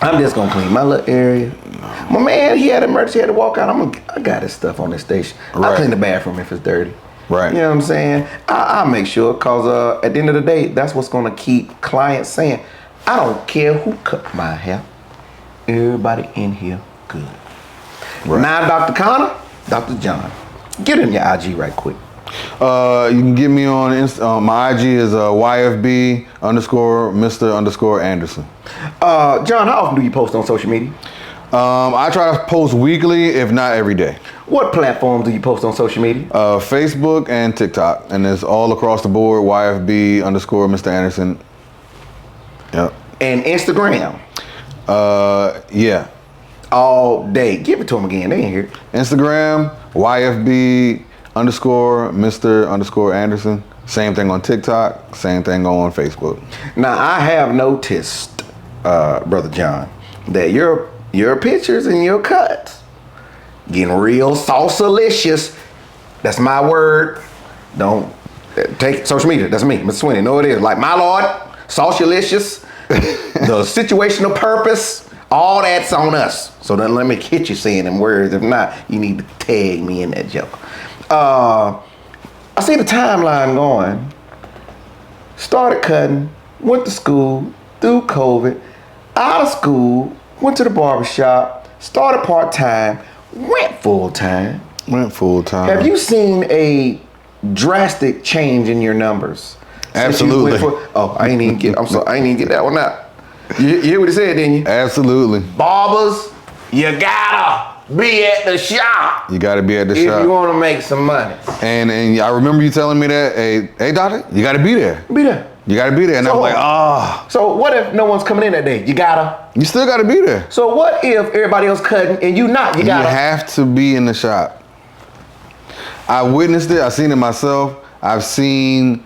I'm just gonna clean my little area. No. My man, he had an emergency, he had to walk out. I got his stuff on this station. Right. I clean the bathroom if it's dirty. Right. You know what I'm saying? I'll make sure, cause at the end of the day, that's what's gonna keep clients saying, I don't care who cut my hair. Everybody in here good. Right. Now, Dr. Connor, Dr. John, get in your IG right quick. You can get me on my IG is YFB _ Mr. _ Anderson. John, how often do you post on social media? I try to post weekly, if not every day. What platforms do you post on social media? Facebook and TikTok, and it's all across the board. YFB _ Mr. Anderson. Yep. And Instagram? Yeah. All day. Give it to them again. They ain't here. Instagram, YFB _ Mr. _ Anderson. Same thing on TikTok. Same thing on Facebook. Now, I have noticed, Brother John, that your pictures and your cuts getting real salsalicious. That's my word. Don't take social media. That's me, Mr. Swinney. No, it is. Like, my Lord, salsalicious, the situational purpose, all that's on us. So then let me hit you saying them words. If not, you need to tag me in that joke. I see the timeline going. Started cutting, went to school, through COVID, out of school, went to the barbershop, started part-time, went full-time. Have you seen a drastic change in your numbers? Absolutely. I ain't even get that one out. You hear what he said, didn't you? Absolutely. Barbers, you gotta be at the shop. You gotta be at the shop. If you wanna make some money. And I remember you telling me that, hey doctor, you gotta be there. Be there. You gotta be there. And I was like, So what if no one's coming in that day? You still gotta be there. So what if everybody else cutting and you not? You have to be in the shop. I witnessed it, I've seen it myself. I've seen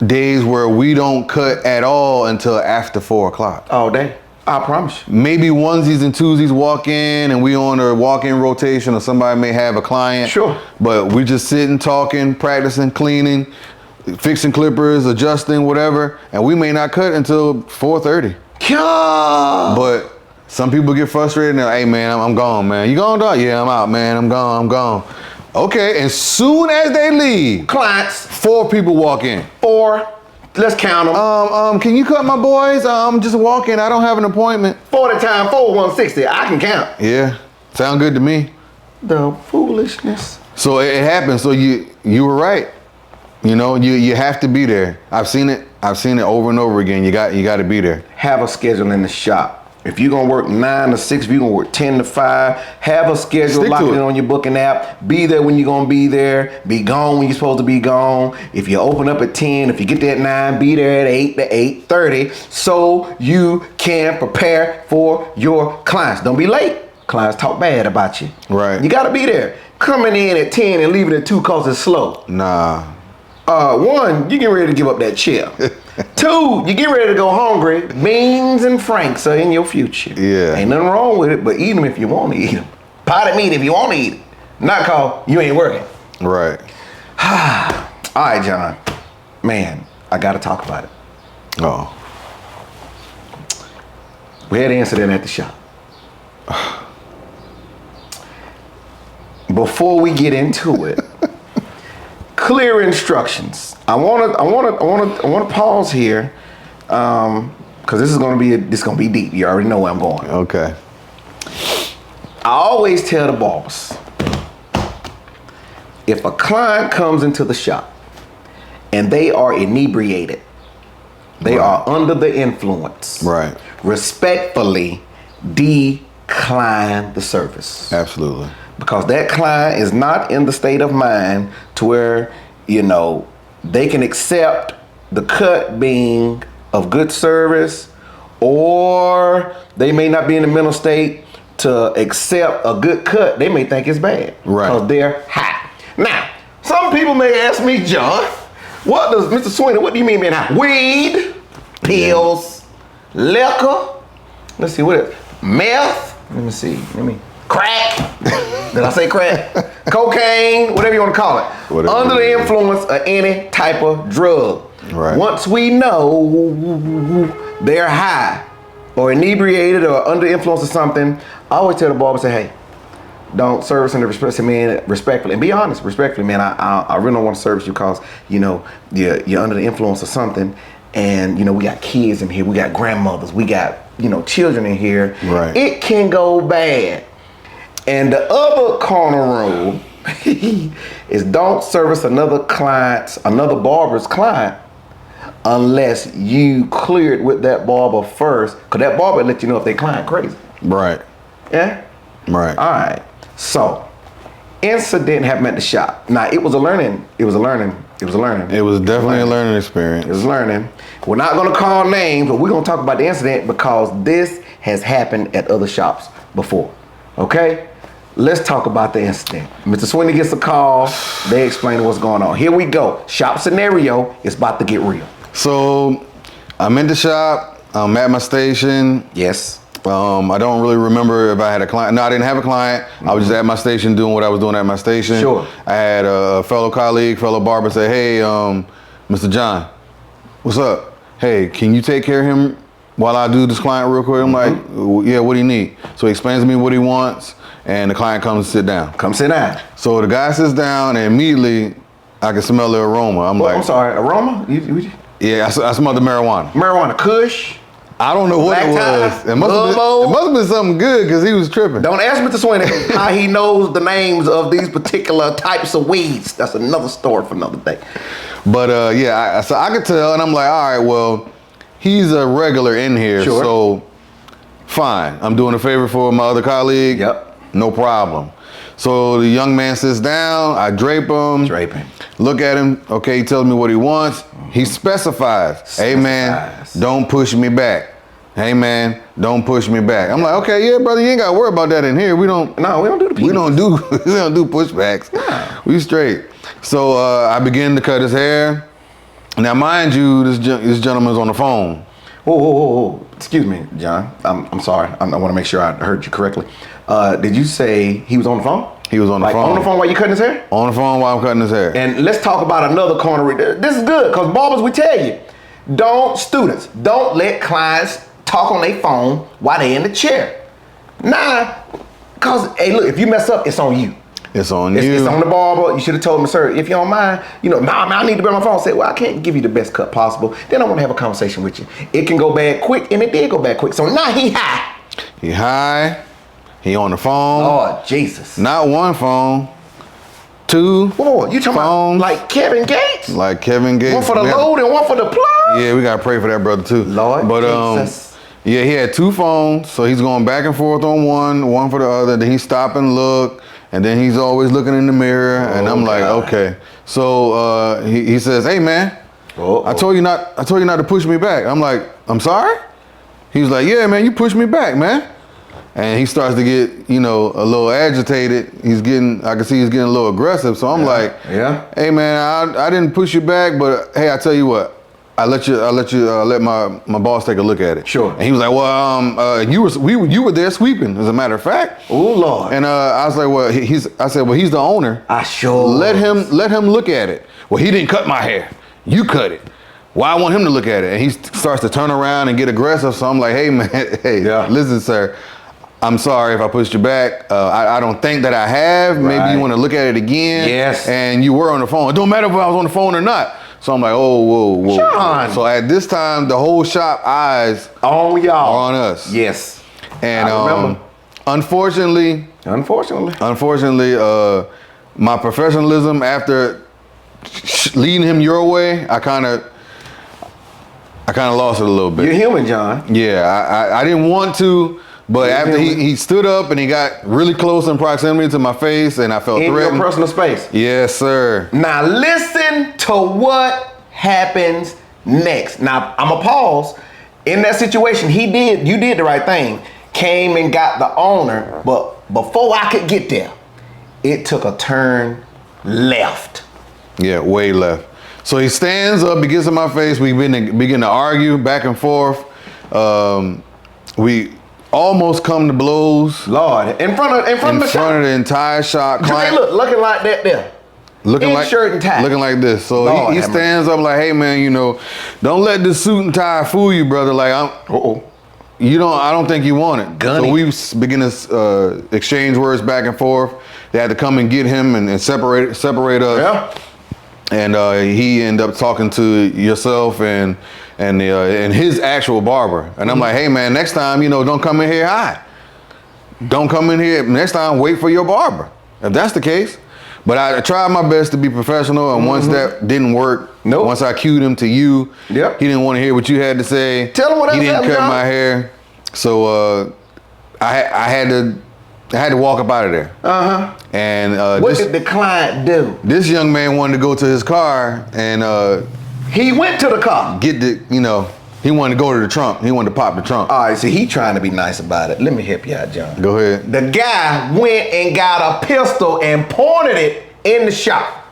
days where we don't cut at all until after 4 o'clock. All day. I promise you. Maybe onesies and twosies walk in and we on a walk-in rotation, or somebody may have a client. Sure. But we just sitting, talking, practicing, cleaning, fixing clippers, adjusting, whatever, and we may not cut until 4:30. Yeah. But some people get frustrated and they're like, hey man, I'm gone, man. You gone, dog? Yeah, I'm out, man. I'm gone. Okay, and soon as they leave, clients, 4 people walk in. 4. Let's count them. Can you cut my boys? I'm just walking. I don't have an appointment. 40 times 4, 160. I can count. Yeah, sound good to me. The foolishness. So it happens. So you were right. You know, you have to be there. I've seen it over and over again. You got to be there. Have a schedule in the shop. If you're gonna work 9 to 6, if you're gonna work 10 to 5, have a schedule, lock it on your booking app. Be there when you're gonna be there. Be gone when you're supposed to be gone. If you open up at 10, if you get there at 9, be there at 8 to 8:30, so you can prepare for your clients. Don't be late. Clients talk bad about you. Right. You gotta be there. Coming in at 10 and leaving at 2 cause it's slow. Nah. 1, you get ready to give up that chair. 2, you get ready to go hungry. Beans and franks are in your future. Yeah. Ain't nothing wrong with it, but eat them if you want to eat them. Potted meat if you want to eat it. Not cause you ain't working. Right. All right, John. Man, I got to talk about it. Oh. We had an incident at the shop. Before we get into it, clear instructions. I want to pause here, because this is gonna be deep. You already know where I'm going. Okay. I always tell the barbers, if a client comes into the shop and they are inebriated, they are under the influence. Right. Respectfully decline the service. Absolutely. Because that client is not in the state of mind to where, they can accept the cut being of good service, or they may not be in the mental state to accept a good cut. They may think it's bad. Right. Because they're high. Now, some people may ask me, John, what does, Mr. Swinney, what do you mean being high? Weed, pills, liquor, let's see, what else? Meth, let me see, crack, did I say crack? Cocaine, whatever you want to call it. Whatever. Under the influence of any type of drug. Right. Once we know they're high or inebriated or under the influence of something, I always tell the barber, say, hey, don't service and respectfully. And be honest, respectfully, man, I really don't want to service you because, you're under the influence of something. And, we got kids in here, we got grandmothers, we got, children in here. Right. It can go bad. And the other corner rule is don't service another barber's client unless you cleared with that barber first, because that barber will let you know if they client crazy. Right. Yeah? Right. All right. So, incident happened at the shop. Now, it was definitely a learning experience. It was learning. We're not going to call names, but we're going to talk about the incident because this has happened at other shops before. Okay? Let's talk about the incident. Mr. Swinney gets a call. They explain what's going on. Here we go. Shop scenario is about to get real. So, I'm in the shop. I'm at my station. Yes. I don't really remember if I had a client. No, I didn't have a client. Mm-hmm. I was just at my station doing what I was doing at my station. Sure. I had a fellow barber say, hey, Mr. John, what's up? Hey, can you take care of him while I do this client real quick? I'm like, yeah, what do you need? So he explains to me what he wants, and the client comes to sit down. Come sit down. So the guy sits down, and immediately I can smell the aroma. I'm sorry, aroma? Yeah, I smell the marijuana. Marijuana kush? I don't know what it was. It must have been something good because he was tripping. Don't ask Mr. Swinney how he knows the names of these particular types of weeds. That's another story for another day. But so I could tell, and I'm like, all right, well, he's a regular in here, sure. So fine. I'm doing a favor for my other colleague. Yep. No problem. So the young man sits down, I drape him. Look at him. Okay, he tells me what he wants. He specifies. Hey man, don't push me back. Hey man, don't push me back. I'm like, okay, yeah, brother, you ain't gotta worry about that in here. We don't do the we don't do pushbacks. No. We straight. So I begin to cut his hair. Now, mind you, this gentleman's on the phone. Whoa. Excuse me, John. I'm sorry. I want to make sure I heard you correctly. Did you say he was on the phone? He was on the phone. On the phone while you cutting his hair? On the phone while I'm cutting his hair. And let's talk about another corner. This is good, because barbers, we tell you, don't let clients talk on their phone while they in the chair. Nah, because, hey, look, if you mess up, it's on you. It's on you. It's on the barber. You should have told him, sir, if you don't mind, I need to be on my phone. Say, well, I can't give you the best cut possible. Then I want to have a conversation with you. It can go bad quick, and it did go bad quick. So now he high. He high. He on the phone. Oh, Jesus. Not one phone. Two. Whoa, you talking phones. about like Kevin Gates? Like Kevin Gates. One for the load and one for the plug? Yeah, we gotta pray for that brother too. Lord Jesus. Yeah, he had two phones, so he's going back and forth on one for the other. Then he stop and look, and then he's always looking in the mirror. And I'm like, okay. So he says, hey man, I told you not to push me back. I'm like, I'm sorry? He was like, yeah man, you pushed me back, man. And he starts to get, a little agitated. I can see he's getting a little aggressive. So I'm like, hey man, I didn't push you back, but hey, I tell you what, I let my boss take a look at it. Sure. And he was like, well, you were there sweeping, as a matter of fact. Oh Lord. And I was like, well, he's the owner. I sure. Let him look at it. Well, he didn't cut my hair. You cut it. Well, I want him to look at it. And he starts to turn around and get aggressive. So I'm like, hey man, listen, sir. I'm sorry if I pushed you back. I don't think that I have. Right. Maybe you want to look at it again. Yes. And you were on the phone. It don't matter if I was on the phone or not. So I'm like, oh, whoa. John. So at this time, the whole shop eyes on y'all are on us. Yes. And I remember. Unfortunately, my professionalism after leading him your way, I kind of lost it a little bit. You're human, John. Yeah, I didn't want to. But after he stood up and he got really close in proximity to my face and I felt threatened. In your personal space. Yes, sir. Now listen to what happens next. Now, I'm a pause. In that situation, you did the right thing. Came and got the owner, but before I could get there, it took a turn left. Yeah, way left. So he stands up, he gets in my face, we begin to argue back and forth. We almost come to blows. Lord, in front of the entire shop. Hey, look, looking like that there. Looking like shirt and tie. Looking like this. So Lord, he stands up like, hey man, you know, don't let this suit and tie fool you, brother. Like I don't think you want it. Gunny. So we begin to exchange words back and forth. They had to come and get him and separate us. Yeah. And he ended up talking to yourself and his actual barber. And I'm like, hey man, next time, you know, don't come in here high. Don't come in here. Next time, wait for your barber. If that's the case. But I tried my best to be professional, and once that didn't work, once I cued him to you, he didn't want to hear what you had to say. Tell him what he didn't cut my hair, so I had to walk up out of there. And what did the client do? This young man wanted to go to his car, and he went to the car. He wanted to go to the trunk. He wanted to pop the trunk. All right, so he trying to be nice about it. Let me help you out, John. Go ahead. The guy went and got a pistol and pointed it in the shop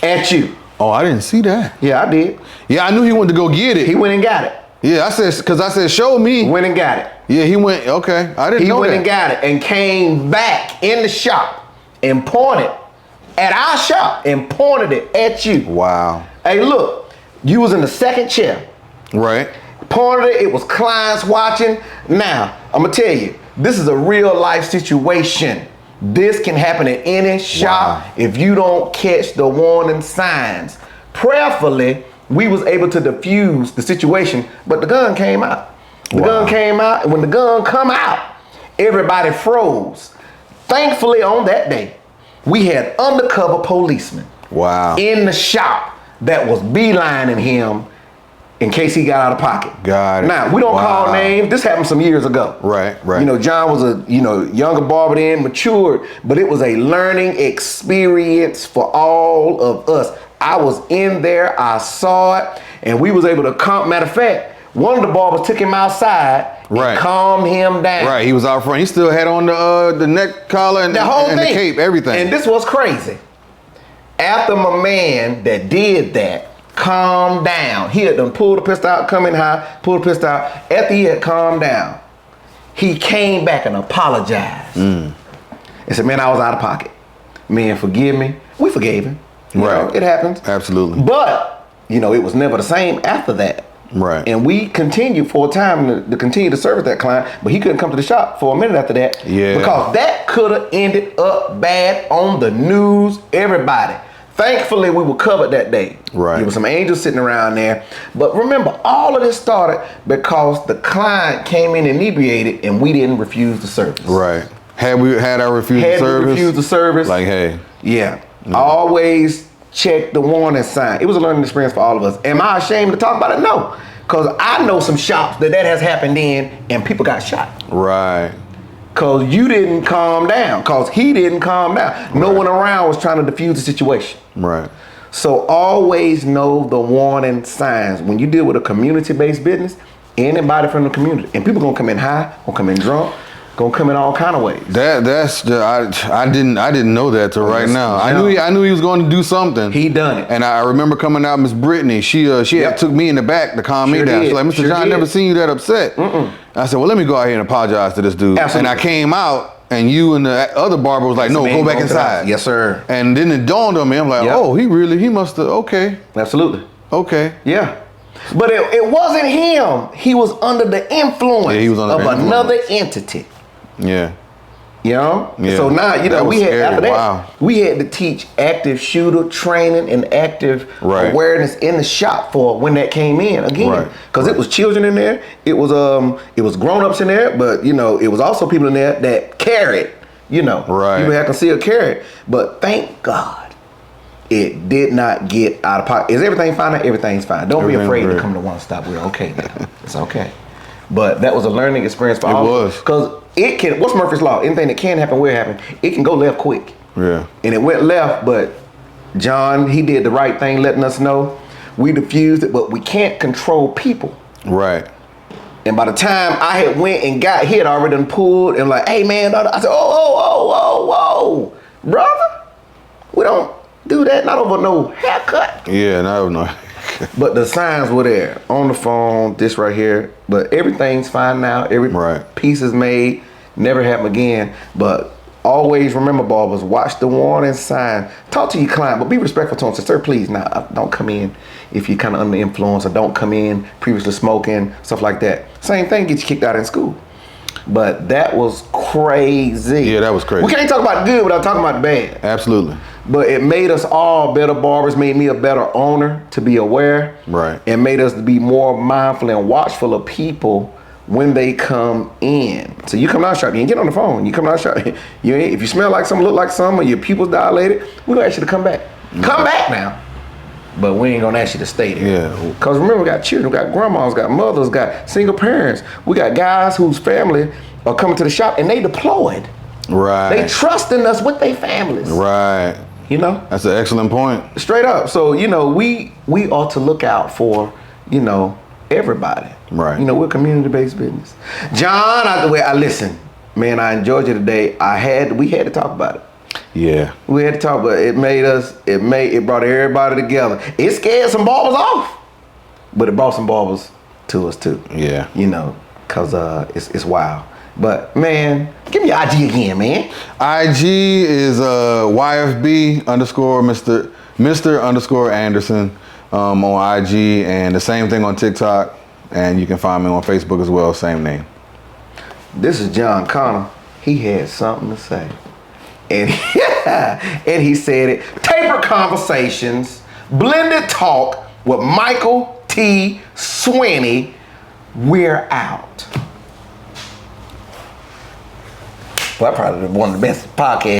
at you. Oh, I didn't see that. Yeah, I did. Yeah, I knew he wanted to go get it. He went and got it. Yeah, I said, show me. Went and got it. Yeah, he went, okay. I didn't know that. He went and got it and came back in the shop and pointed at our shop and pointed it at you. Wow. Hey, look, you was in the second chair. Right. Pointed it was clients watching. Now, I'm gonna tell you, this is a real life situation. This can happen in any shop if you don't catch the warning signs. Prayerfully, we was able to defuse the situation, but the gun came out. The gun came out, and when the gun come out, everybody froze. Thankfully, on that day, we had undercover policemen in the shop that was beelining him in case he got out of pocket. Got it. Now, we don't call names. This happened some years ago. Right. You know, John was a, younger barber then, matured, but it was a learning experience for all of us. I was in there, I saw it, and we was able to matter of fact, one of the barbers took him outside and calmed him down. Right, he was out front. He still had on the neck collar and the whole thing. The cape, everything. And this was crazy. After my man that did that calmed down, he had done pulled the pistol out, coming high, pulled the pistol out. After he had calmed down, he came back and apologized. And said, man, I was out of pocket. Man, forgive me. We forgave him. You know, it happens. Absolutely. But, it was never the same after that. Right. And we continued for a time to continue to service that client, but he couldn't come to the shop for a minute after that. Yeah. Because that could have ended up bad on the news, everybody. Thankfully, we were covered that day. Right. There were some angels sitting around there. But remember, all of this started because the client came in inebriated and we didn't refuse the service. Right. Had I refused the service? Refused the service. Like, hey. Yeah. Always check the warning sign. It was a learning experience for all of us. Am I ashamed to talk about it? No. Because I know some shops that has happened in and people got shot. Right. Because you didn't calm down. Because he didn't calm down. No one around was trying to defuse the situation. Right. So always know the warning signs. When you deal with a community-based business, anybody from the community, and people gonna come in high, gonna come in drunk, gonna come in all kind of ways. I didn't know that till right now. I knew he was going to do something. He done it. And I remember coming out, Miss Brittany. She had took me in the back to calm me down. She's like, Mr. John, I never seen you that upset. I said, well, let me go out here and apologize to this dude. Absolutely. And I came out, and you and the other barber was like, no, go back inside. Yes, sir. And then it dawned on me. I'm like, oh, he must have. Okay. Absolutely. Okay. Yeah. But it wasn't him. He was under the influence of another entity. Yeah. Yeah. So now, we had to teach active shooter training and active awareness in the shop for when that came in again. Because it was children in there, it was grown-ups in there, but it was also people in there that carried, people had concealed carry. But thank God it did not get out of pocket. Is everything fine? Everything's fine. Don't be afraid to come to One Stop. We're okay now. It's okay. But that was a learning experience for all of us. Because it can, what's Murphy's Law? Anything that can happen will happen. It can go left quick. Yeah. And it went left, but John, he did the right thing letting us know. We diffused it, but we can't control people. Right. And by the time I had went and got hit, I already done pulled and like, hey man, I said, whoa, brother, we don't do that, not over no haircut. Yeah, no. But the signs were there on the phone, this right here. But everything's fine now. Every piece is made, never happen again. But always remember, barbers, watch the warning sign. Talk to your client, but be respectful to them. Say, sir, please, now don't come in if you're kind of under the influence, or don't come in previously smoking, stuff like that. Same thing, get you kicked out in school. But that was crazy. Yeah, that was crazy. We can't talk about the good without talking about the bad. Absolutely. But it made us all better barbers, made me a better owner to be aware. Right. And made us be more mindful and watchful of people when they come in. So you come out shop, you ain't get on the phone. You come out shop, if you smell like something, look like something, or your pupils dilated, we're gonna ask you to come back. Come back now. But we ain't gonna ask you to stay there. Yeah. Cause remember, we got children, we got grandmas, got mothers, got single parents. We got guys whose family are coming to the shop and they deployed. Right. They trusting us with their families. Right. You know? That's an excellent point. Straight up. So, we ought to look out for, everybody. Right. We're a community-based business. John, I listen, man, I enjoyed you today. We had to talk about it. Yeah. We had to talk about it. It brought everybody together. It scared some barbers off, but it brought some barbers to us too. Yeah. Cause it's wild. But man, give me your IG again, man. IG is YFB underscore Mr. underscore Anderson on IG, and the same thing on TikTok, and you can find me on Facebook as well, same name. This is John Connor. He had something to say. And he said it. Taper Conversations, Blended Talk with Michael T. Swinney. We're out. Well, probably one of the best podcasts.